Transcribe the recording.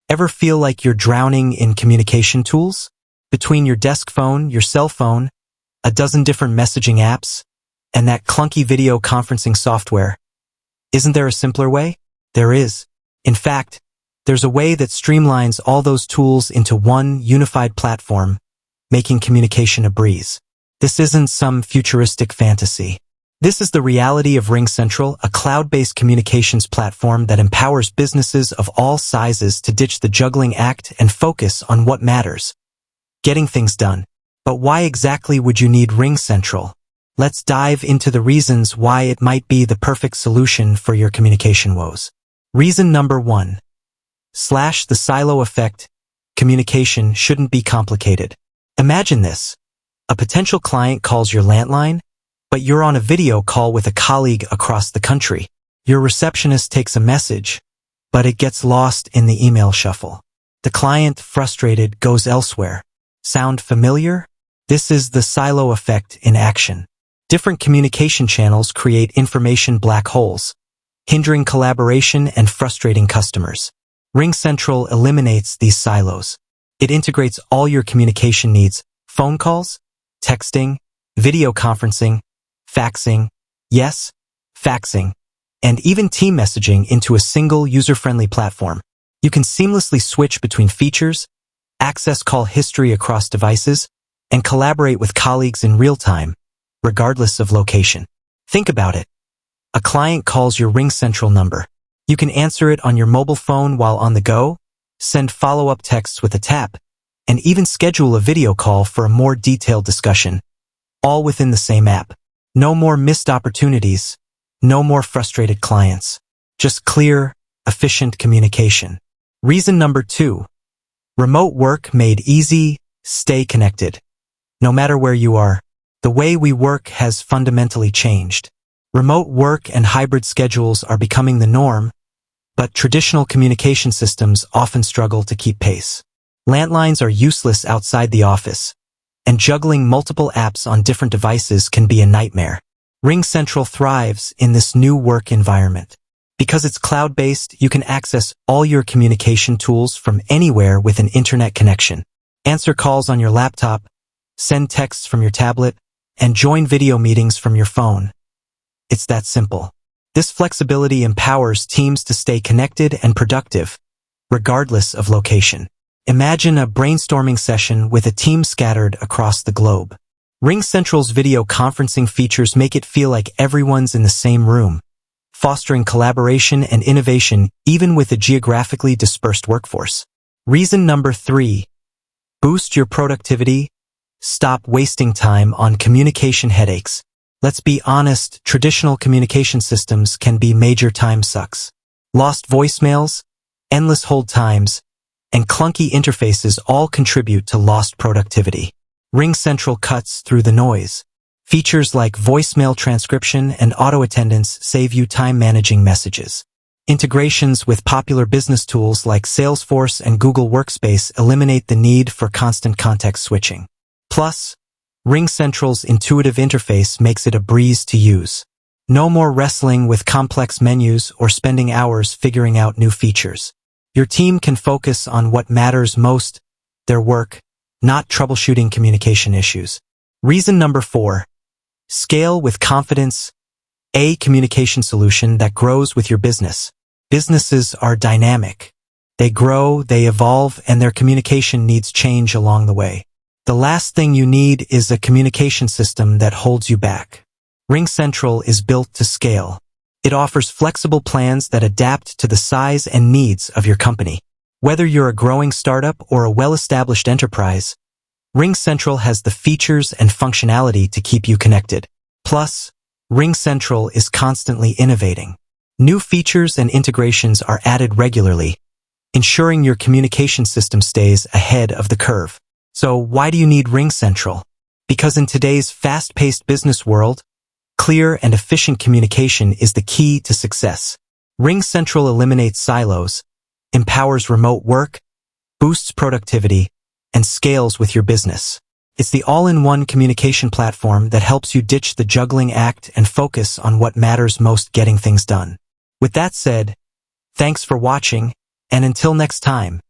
Ever feel like you're drowning in communication tools? Between your desk phone, your cell phone, a dozen different messaging apps, and that clunky video conferencing software. Isn't there a simpler way? There is. In fact, there's a way that streamlines all those tools into one unified platform, making communication a breeze. This isn't some futuristic fantasy. This is the reality of RingCentral, a cloud-based communications platform that empowers businesses of all sizes to ditch the juggling act and focus on what matters: getting things done. But why exactly would you need RingCentral? Let's dive into the reasons why it might be the perfect solution for your communication woes. Reason number 1. The silo effect. Communication shouldn't be complicated. Imagine this. A potential client calls your landline, but you're on a video call with a colleague across the country. Your receptionist takes a message, but it gets lost in the email shuffle. The client, frustrated, goes elsewhere. Sound familiar? This is the silo effect in action. Different communication channels create information black holes, hindering collaboration and frustrating customers. RingCentral eliminates these silos. It integrates all your communication needs: phone calls, texting, video conferencing, faxing, yes, faxing, and even team messaging into a single user-friendly platform. You can seamlessly switch between features, access call history across devices, and collaborate with colleagues in real time, regardless of location. Think about it. A client calls your RingCentral number. You can answer it on your mobile phone while on the go, send follow-up texts with a tap, and even schedule a video call for a more detailed discussion, all within the same app. No more missed opportunities, no more frustrated clients. Just clear, efficient communication. Reason number 2. Remote work made easy. Stay connected. No matter where you are, the way we work has fundamentally changed. Remote work and hybrid schedules are becoming the norm, but traditional communication systems often struggle to keep pace. Landlines are useless outside the office, and juggling multiple apps on different devices can be a nightmare. RingCentral thrives in this new work environment. Because it's cloud-based, you can access all your communication tools from anywhere with an internet connection. Answer calls on your laptop, send texts from your tablet, and join video meetings from your phone. It's that simple. This flexibility empowers teams to stay connected and productive, regardless of location. Imagine a brainstorming session with a team scattered across the globe. RingCentral's video conferencing features make it feel like everyone's in the same room, fostering collaboration and innovation even with a geographically dispersed workforce. Reason number 3. Boost your productivity. Stop wasting time on communication headaches. Let's be honest, traditional communication systems can be major time sucks. Lost voicemails, endless hold times, and clunky interfaces all contribute to lost productivity. RingCentral cuts through the noise. Features like voicemail transcription and auto-attendance save you time managing messages. Integrations with popular business tools like Salesforce and Google Workspace eliminate the need for constant context switching. Plus, RingCentral's intuitive interface makes it a breeze to use. No more wrestling with complex menus or spending hours figuring out new features. Your team can focus on what matters most, their work, not troubleshooting communication issues. Reason number 4. Scale with confidence. A communication solution that grows with your business. Businesses are dynamic. They grow, they evolve, and their communication needs change along the way. The last thing you need is a communication system that holds you back. RingCentral is built to scale. It offers flexible plans that adapt to the size and needs of your company. Whether you're a growing startup or a well-established enterprise, RingCentral has the features and functionality to keep you connected. Plus, RingCentral is constantly innovating. New features and integrations are added regularly, ensuring your communication system stays ahead of the curve. So why do you need RingCentral? Because in today's fast-paced business world, clear and efficient communication is the key to success. RingCentral eliminates silos, empowers remote work, boosts productivity, and scales with your business. It's the all-in-one communication platform that helps you ditch the juggling act and focus on what matters most: getting things done. With that said, thanks for watching, and until next time.